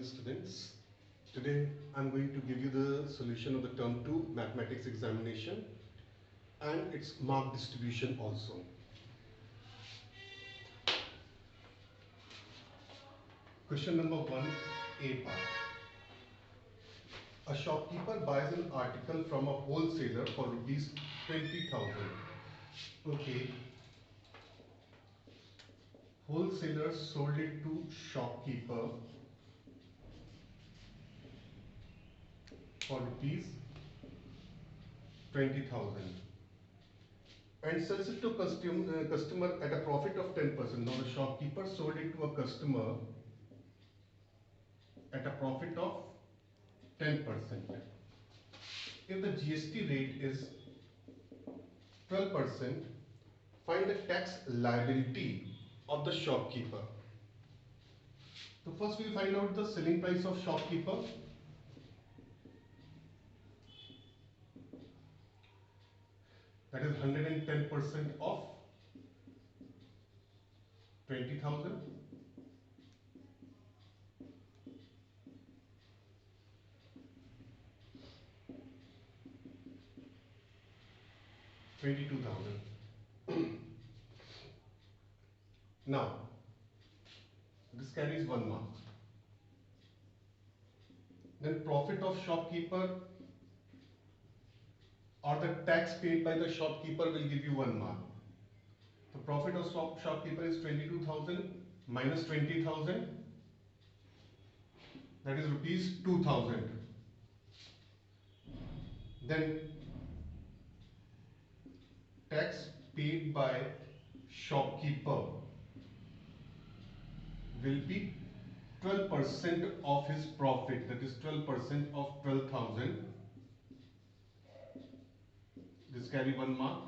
morning, students. Today I'm going to give you the solution of the term 2 mathematics examination and its mark distribution also. Question number 1, A part. A shopkeeper buys an article from a wholesaler for rupees 20,000. Okay. Wholesaler sold it to shopkeeper for rupees 20,000 and sells it to customer at a profit of 10%. Now the shopkeeper sold it to a customer at a profit of 10%. If the GST rate is 12%, find the tax liability of the shopkeeper. So first we find out the selling price of shopkeeper. That is 110% of 20,000. $22,000. Now, this carries 1 mark. Then profit of shopkeeper or the tax paid by the shopkeeper will give you 1 mark. The profit of shopkeeper is 22,000 minus 20,000. That is rupees 2,000. Then tax paid by shopkeeper will be 12% of his profit. That is 12% of 12,000. This carry 1 mark.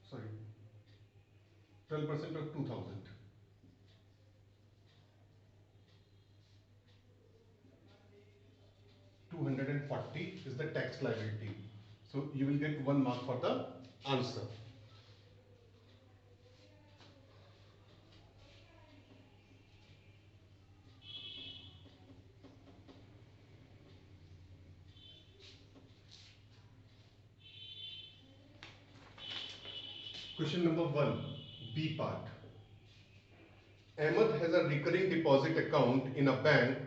Sorry, 12% of 2,000. $240 is the tax liability. So you will get 1 mark for the answer. Question number 1, B part. Ahmed has a recurring deposit account in a bank.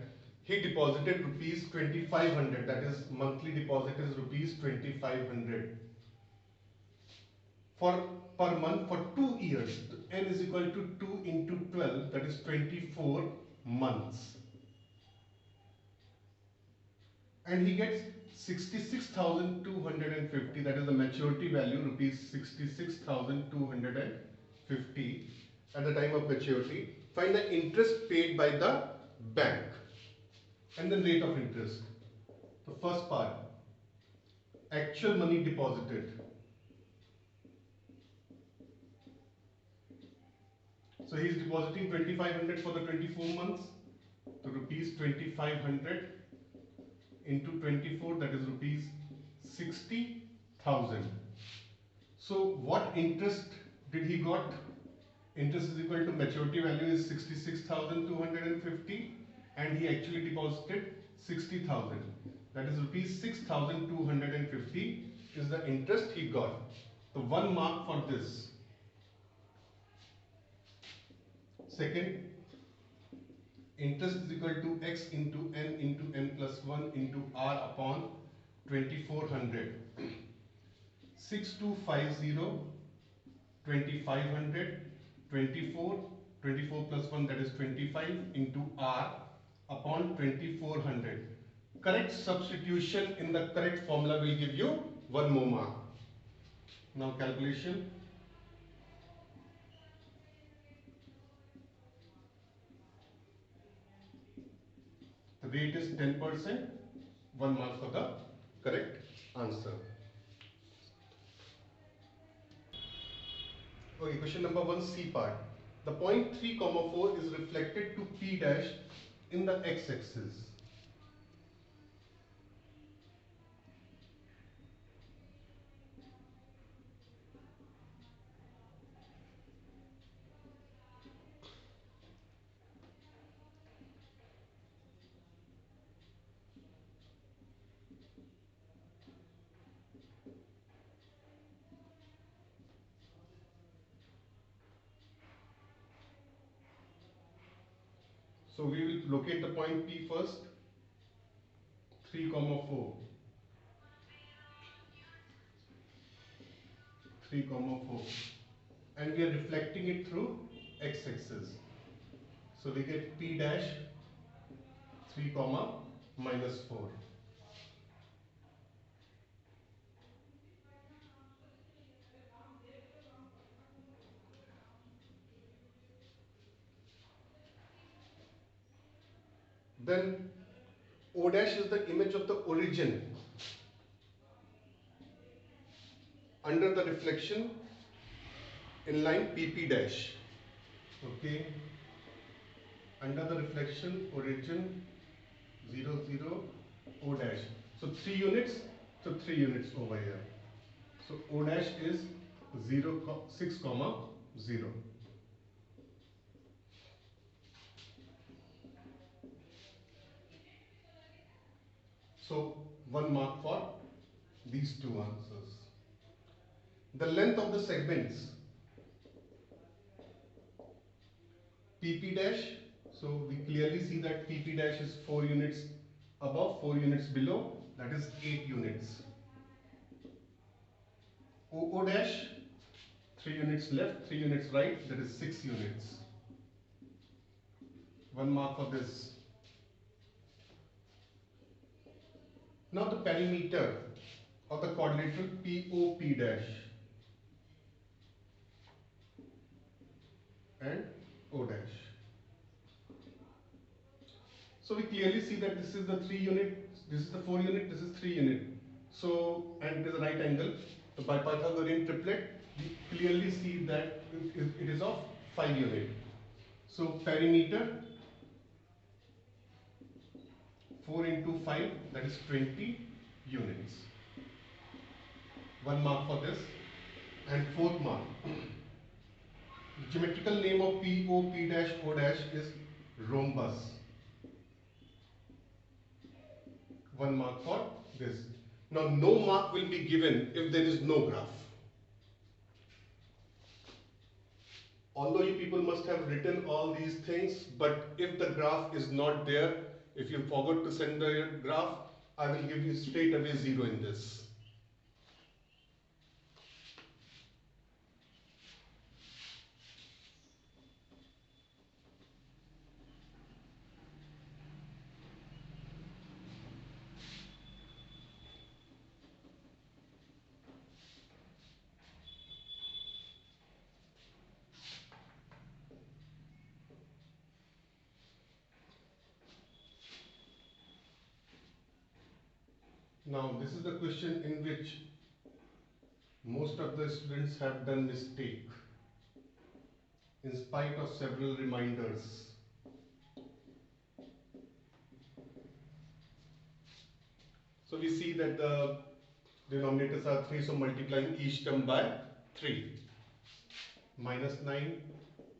He deposited rupees 2,500. That is, monthly deposit is rupees 2,500 for per month for 2 years. N is equal to 2 into 12. That is 24 months. And he gets 66,250. That is the maturity value, rupees 66,250 at the time of maturity. Find the interest paid by the bank and the rate of interest. The first part, actual money deposited. So he is depositing 2,500 for the 24 months. So rupees 2,500 into 24, that is rupees 60,000. So what interest did he got? Interest is equal to maturity value is 66,250 and he actually deposited 60,000. That is rupees 6,250 is the interest he got. So 1 mark for this. Second, interest is equal to x into n plus 1 into r upon 2,400. 6250, 2,500, 24 plus 1, that is 25 into r upon 2,400. Correct substitution in the correct formula will give you 1 more mark. Now calculation. The rate is 10%, 1 mark for the correct answer. Okay, question number 1, C part. The point 3, 4 is reflected to P dash in the x-axis. So we will locate the point P first. 3, 4. 3, 4. And we are reflecting it through x-axis. So we get P dash 3, minus 4. Then O dash is the image of the origin under the reflection in line PP dash. Okay. Under the reflection origin 0, 0, O dash. So 3 units, so 3 units over here. So O dash is 0, 6, 0. So 1 mark for these two answers. The length of the segments PP dash, so we clearly see that PP dash is 4 units above, 4 units below, that is 8 units. OO dash, 3 units left, 3 units right, that is 6 units. 1 mark for this. Now the perimeter of the quadrilateral POP dash and O dash. So we clearly see that this is the 3 unit, this is the 4 unit, this is 3 unit. So, and it is a right angle. So by Pythagorean triplet, we clearly see that it is of 5 unit. So perimeter 4 into 5, that is 20 units. 1 mark for this. And 4th mark. The geometrical name of POP dash O dash is rhombus. 1 mark for this. Now no mark will be given if there is no graph. Although you people must have written all these things, but if the graph is not there, if you forgot to send the graph, I will give you straight away 0 in this. Now this is the question in which most of the students have done mistake in spite of several reminders. So we see that the denominators are 3, so multiplying each term by 3. Minus 9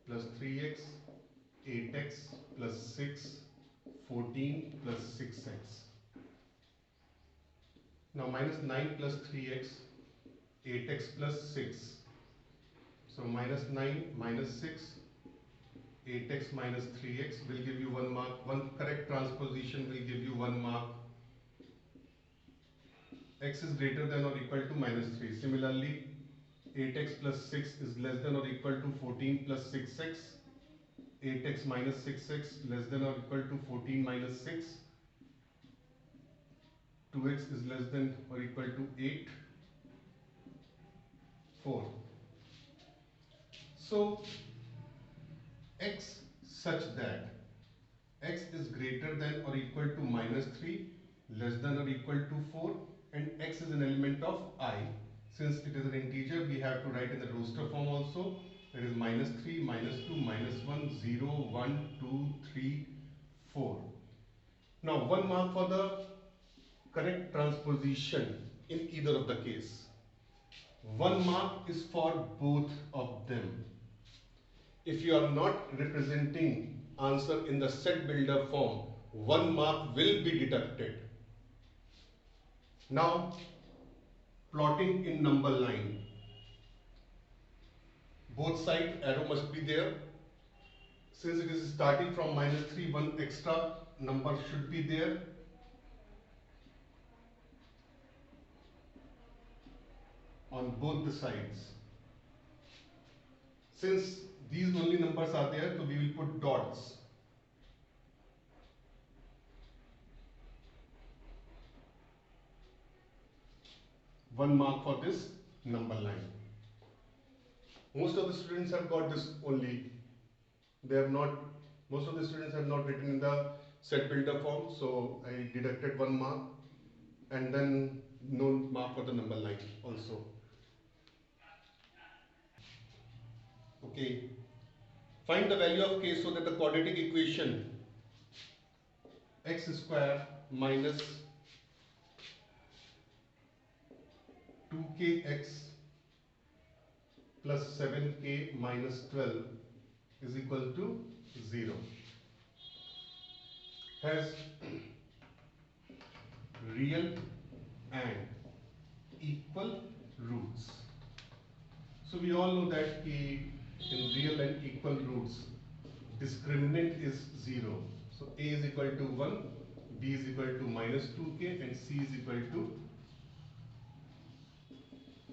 plus 3x, 8x plus 6, 14 plus 6x. Now minus 9 plus 3x, 8x plus 6. So minus 9 minus 6, 8x minus 3x will give you 1 mark. One correct transposition will give you 1 mark. X is greater than or equal to minus 3. Similarly, 8x plus 6 is less than or equal to 14 plus 6x. 8x minus 6x less than or equal to 14 minus 6. 2x is less than or equal to 8. 4. So, x such that x is greater than or equal to minus 3, less than or equal to 4, and x is an element of I. Since it is an integer, we have to write in the roster form also. That is minus 3, minus 2, minus 1, 0, 1, 2, 3, 4. Now 1 mark for the correct transposition in either of the case. 1 mark is for both of them. If you are not representing answer in the set builder form, 1 mark will be deducted. Now, plotting in number line. Both sides arrow must be there. Since it is starting from -3, one extra number should be there. On both the sides. Since these only numbers are there, so we will put dots. One mark for this number line. Most of the students have got this only. They have not, most of the students have not written in the set builder form, so I deducted one mark and then no mark for the number line also. Okay. Find the value of k so that the quadratic equation x square minus 2kx plus 7k minus 12 is equal to 0 has real and equal roots. So we all know that in real and equal roots discriminant is 0. So a is equal to 1, b is equal to minus 2k and c is equal to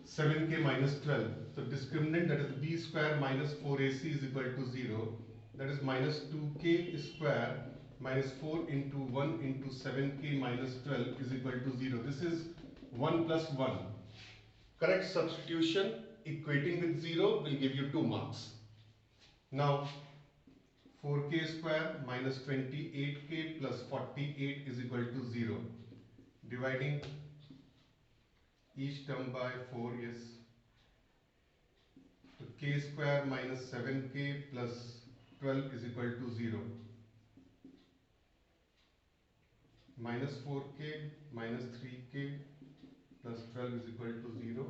7k minus 12. So discriminant, that is b square minus 4ac is equal to 0. That is minus 2k square minus 4 into 1 into 7k minus 12 is equal to 0. This is 1 plus 1. Correct substitution equating with 0 will give you 2 marks. Now 4k square minus 28k plus 48 is equal to 0. Dividing each term by 4 is so k square minus 7k plus 12 is equal to 0. Minus 4k minus 3k plus 12 is equal to 0.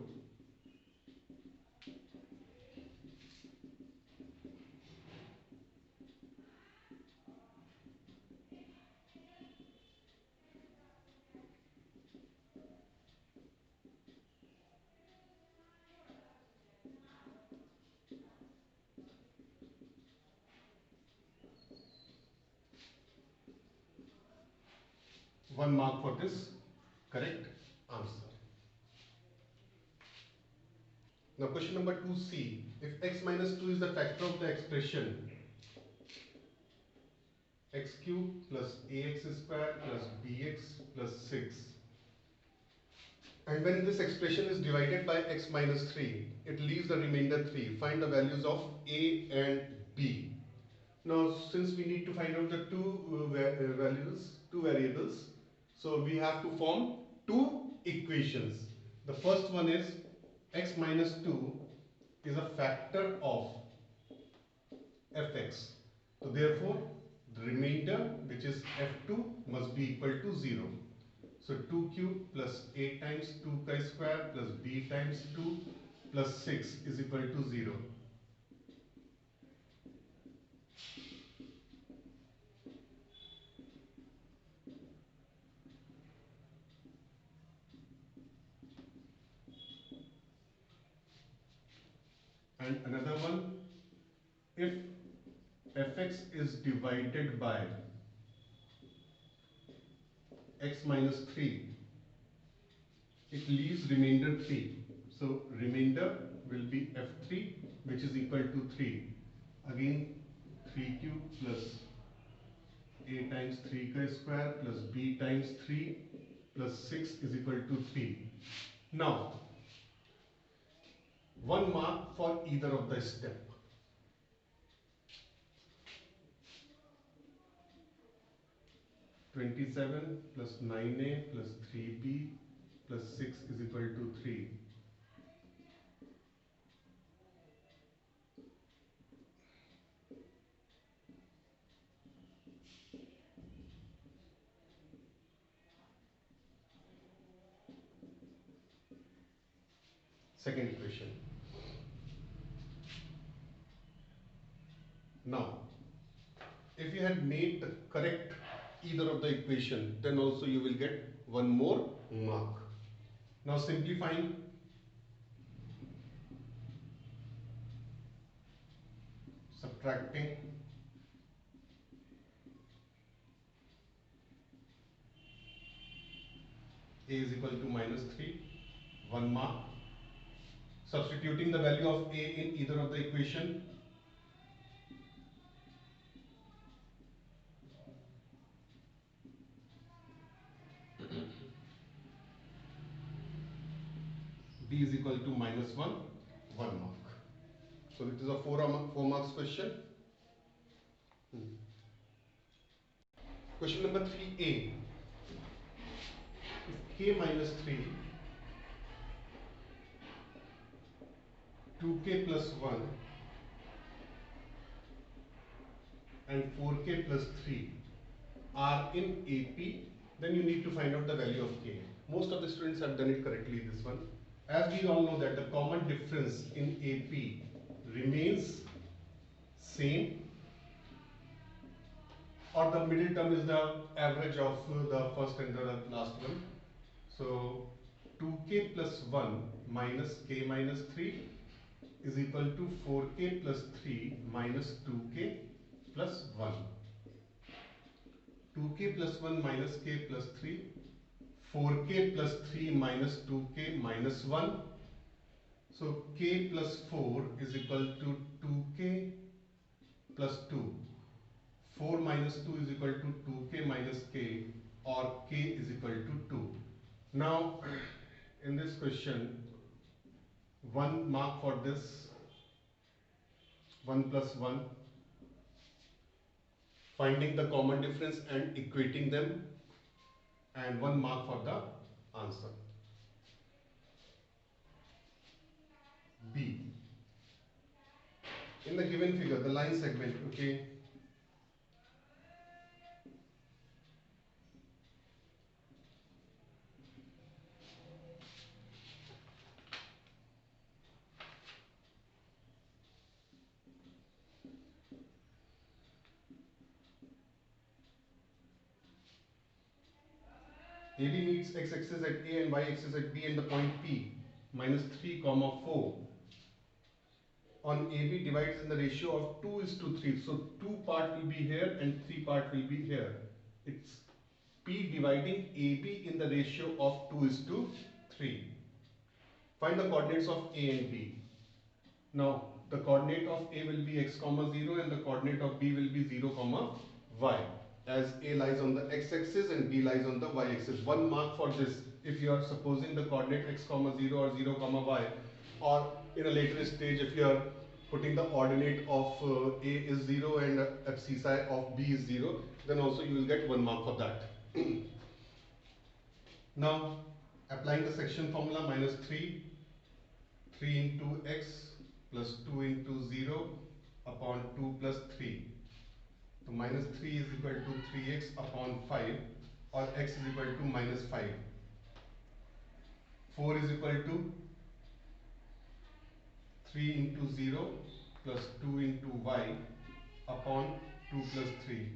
One mark for this correct answer. Now question number 2c. If x minus 2 is the factor of the expression x cube plus ax square plus bx plus 6, and when this expression is divided by x minus 3, it leaves the remainder 3. Find the values of a and b. Now since we need to find out the two variables, so we have to form two equations. The first one is x minus 2 is a factor of fx. So therefore the remainder, which is f2, must be equal to 0. So 2 cube plus a times 2 chi square plus b times 2 plus 6 is equal to 0. And another one, if fx is divided by x minus 3, it leaves remainder 3. So remainder will be f3, which is equal to 3. Again 3 cube plus a times 3 chi square plus b times 3 plus 6 is equal to 3. Now, one mark for either of the step. (27) plus 9a plus 3b plus 6 is equal to 3. Second equation. Now, if you had made the correct either of the equation, then also you will get one more mark. Now simplifying, subtracting A is equal to -3, 1 mark. Substituting the value of A in either of the equation, B is equal to -1, 1 mark. So it is a 4 marks question. Question number 3A. If K minus 3, 2K plus 1 and 4K plus 3 are in AP, then you need to find out the value of K. Most of the students have done it correctly, this one. As we all know that the common difference in AP remains same, or the middle term is the average of the first and the last one. So 2K plus 1 minus K minus 3 is equal to 4K plus 3 minus 2K plus 1. 2K plus 1 minus K plus 3, 4K plus 3 minus 2K minus 1. So K plus 4 is equal to 2K plus 2. 4 minus 2 is equal to 2K minus K, or K is equal to 2. Now in this question, 1 mark for this, 1 plus 1, finding the common difference and equating them, and 1 mark for the answer. B. In the given figure, the line segment, okay, AB meets x-axis at A and y-axis at B and the point P, minus 3, 4. On AB divides in the ratio of 2 is to 3. So 2 part will be here and 3 part will be here. It's P dividing AB in the ratio of 2 is to 3. Find the coordinates of A and B. Now the coordinate of A will be x, 0 and the coordinate of B will be 0, y. As A lies on the x-axis and B lies on the y-axis. 1 mark for this if you are supposing the coordinate x, 0 or 0, y, or in a later stage if you are putting the ordinate of A is 0 and abscissa of B is 0, then also you will get 1 mark for that. Now applying the section formula, minus 3 into x plus 2 into 0 upon 2 plus 3. So minus 3 is equal to 3x upon 5, or x is equal to minus 5. 4 is equal to 3 into 0 plus 2 into y upon 2 plus 3.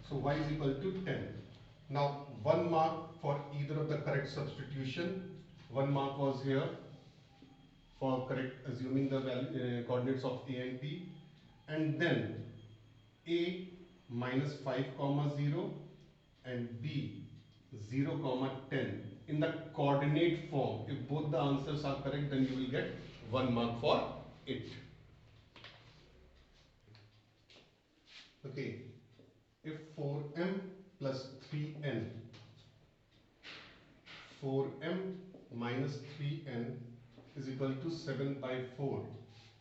So y is equal to 10. Now 1 mark for either of the correct substitution. 1 mark was here for correct assuming the value, coordinates of A and B, and then A minus 5, 0 and B 0, 10 in the coordinate form. If both the answers are correct, then you will get 1 mark for it. Okay, if 4m plus 3n, 4m minus 3n is equal to 7 by 4.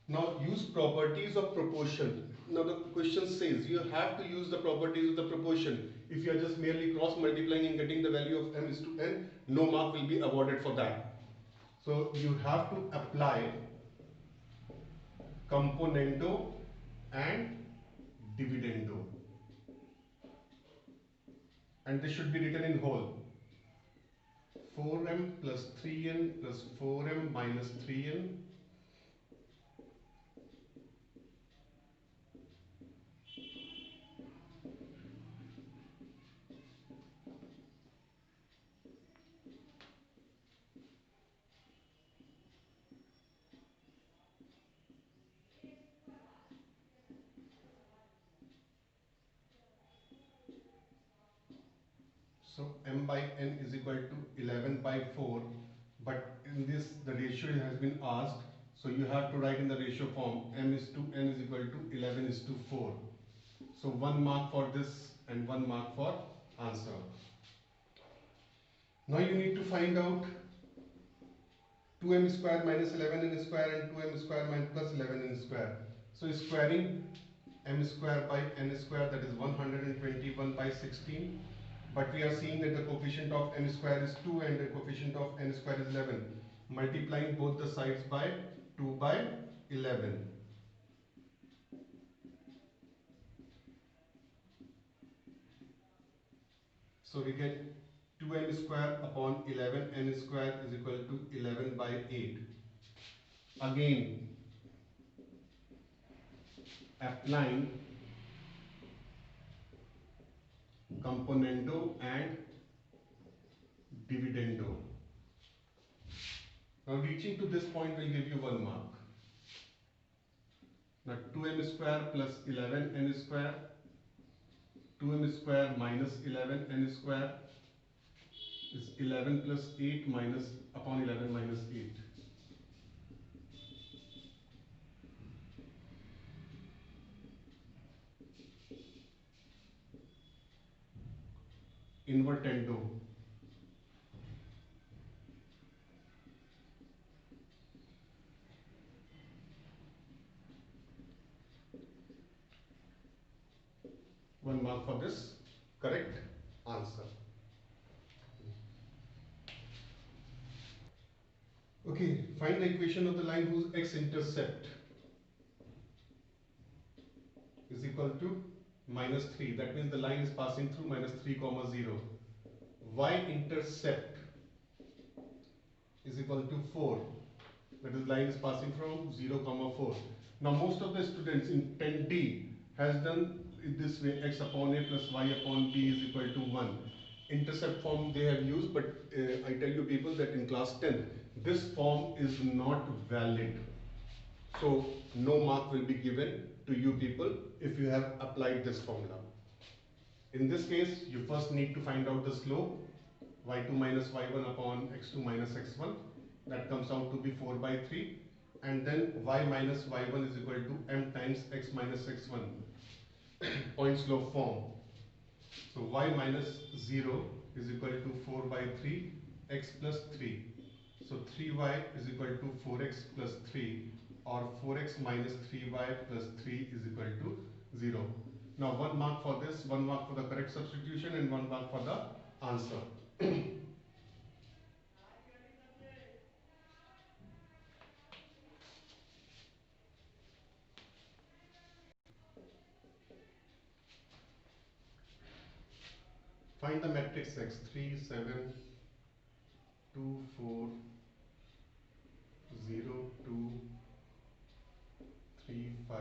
Now use properties of proportion. Now the question says you have to use the properties of the proportion. If you are just merely cross multiplying and getting the value of m is to n, no mark will be awarded for that. So you have to apply componendo and dividendo. And this should be written in whole. 4m plus 3n plus 4m minus 3n So m by n is equal to 11 by 4, but in this the ratio has been asked, so you have to write in the ratio form m is to n is equal to 11 is to 4. So 1 mark for this and 1 mark for answer. Now you need to find out 2m square minus 11n square and 2m square minus plus 11n square. So squaring m square by n square, that is 121 by 16. But we are seeing that the coefficient of m square is 2 and the coefficient of n square is 11. Multiplying both the sides by 2 by 11. So we get 2m square upon 11n square is equal to 11 by 8. Again, applying componendo and dividendo. Now reaching to this point will give you 1 mark. Now 2m square plus 11n square, 2m square minus 11n square is 11 plus 8 minus upon 11 minus 8. Invertendo. One mark for this correct answer. Okay, find the equation of the line whose x-intercept is equal to minus 3. That means the line is passing through minus 3 comma 0. Y-intercept is equal to 4. That is, line is passing from 0 comma 4. Now most of the students in 10D has done it this way: x upon a plus y upon b is equal to 1. Intercept form they have used, but I tell you people that in class 10 this form is not valid. So no mark will be given to you people if you have applied this formula. In this case, you first need to find out the slope, y2 minus y1 upon x2 minus x1. That comes out to be 4 by 3. And then y minus y1 is equal to m times x minus x1. Point slope form. So y minus 0 is equal to 4 by 3 x plus 3. So 3y is equal to 4x plus 3, or 4x minus 3y plus 3 is equal to 0. Now 1 mark for this, 1 mark for the correct substitution and 1 mark for the answer. Find the matrix X 3, 7, 2, 4, 0, 2, 3, 5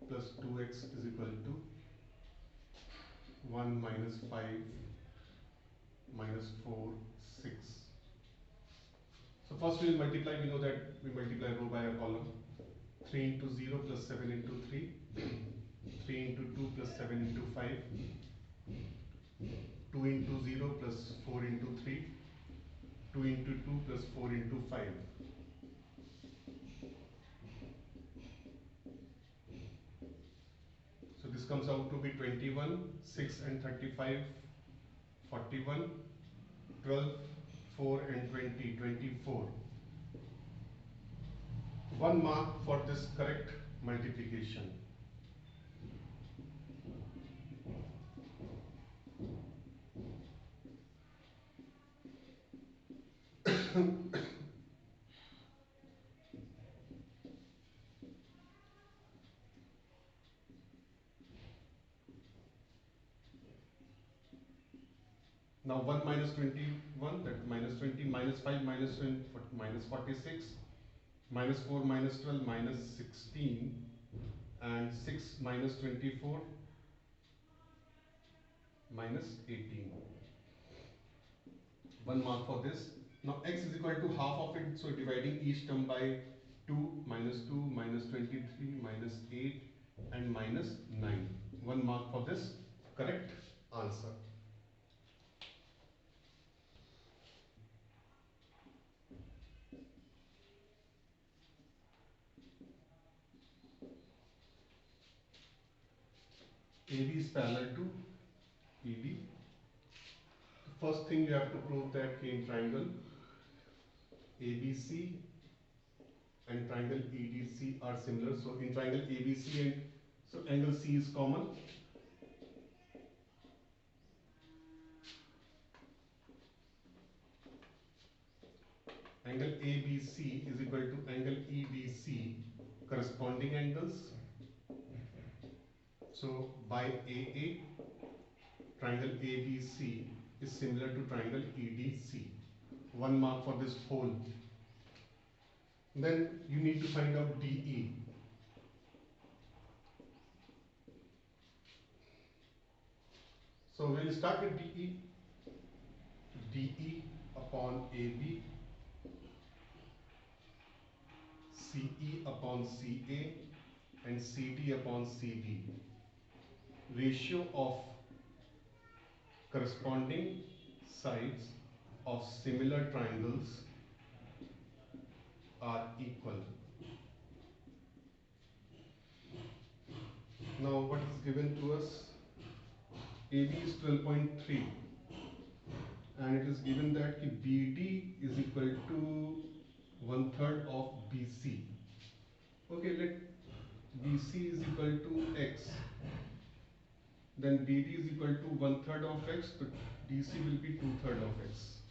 plus 2x is equal to 1 minus 5 minus 4, 6. So first we will multiply. We know that we multiply row by a column. 3 into 0 plus 7 into 3. 3 into 2 plus 7 into 5. 2 into 0 plus 4 into 3. 2 into 2 plus 4 into 5. So this comes out to be 21, 6 and 35, 41, 12, 4 and 20, 24. 1 mark for this correct multiplication. Now 1 minus 21, that minus 20, minus 5, minus 20, minus 46, minus 4, minus 12, minus 16, and 6 minus 24, minus 18. 1 mark for this. Now x is equal to half of it, so dividing each term by 2, minus 2, minus 23, minus 8, and minus 9. 1 mark for this correct answer. AB is parallel to ED. The first thing you have to prove that in triangle ABC and triangle EDC are similar. So in triangle ABC and so angle C is common. Angle ABC is equal to angle EDC, corresponding angles. So by AA, triangle ABC is similar to triangle EDC. 1 mark for this whole. Then you need to find out DE. So we'll start with DE. DE upon AB, CE upon CA, and CD upon CD. Ratio of corresponding sides of similar triangles are equal. Now what is given to us? AB is 12.3 and it is given that BD is equal to 1/3 of BC. Okay, let BC is equal to X. Then BD is equal to 1/3 of X, but DC will be 2/3 of X.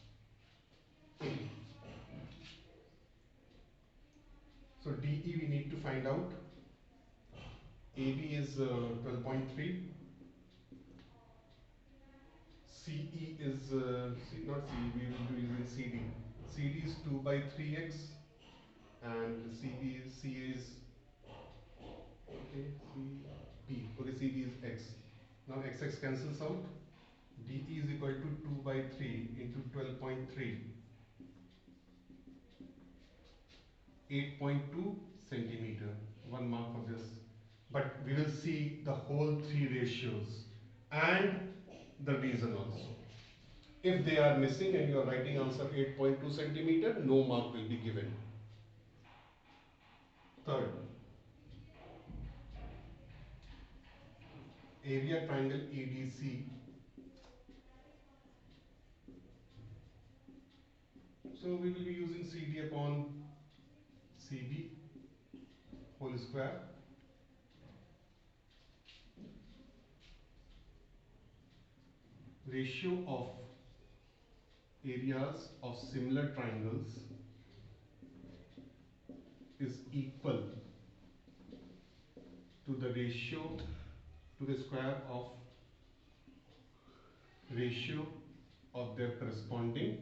So DE we need to find out. AB is 12.3. CE is, not CE, we will be using CD. CD is 2/3x and CA is, okay, CB, okay, CB is x. Now XX cancels out. DE is equal to 2/3 into 12.3. 8.2 centimeter. 1 mark for this. But we will see the whole three ratios and the reason also. If they are missing and you are writing answer 8.2 centimeter, no mark will be given. Third, area triangle EDC. So we will be using CD upon CB whole square. Ratio of areas of similar triangles is equal to the ratio to the square of ratio of their corresponding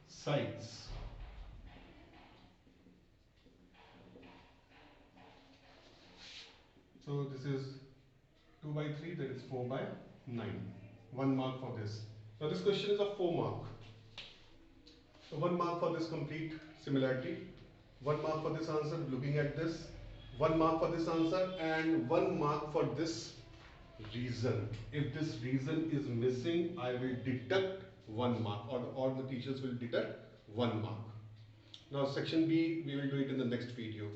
sides. So this is 2/3, that is 4/9. 1 mark for this. Now this question is a 4 mark. So 1 mark for this complete similarity, 1 mark for this answer looking at this, 1 mark for this answer, and 1 mark for this reason. If this reason is missing, I will deduct 1 mark, or all the teachers will deduct 1 mark. Now section B, we will do it in the next video.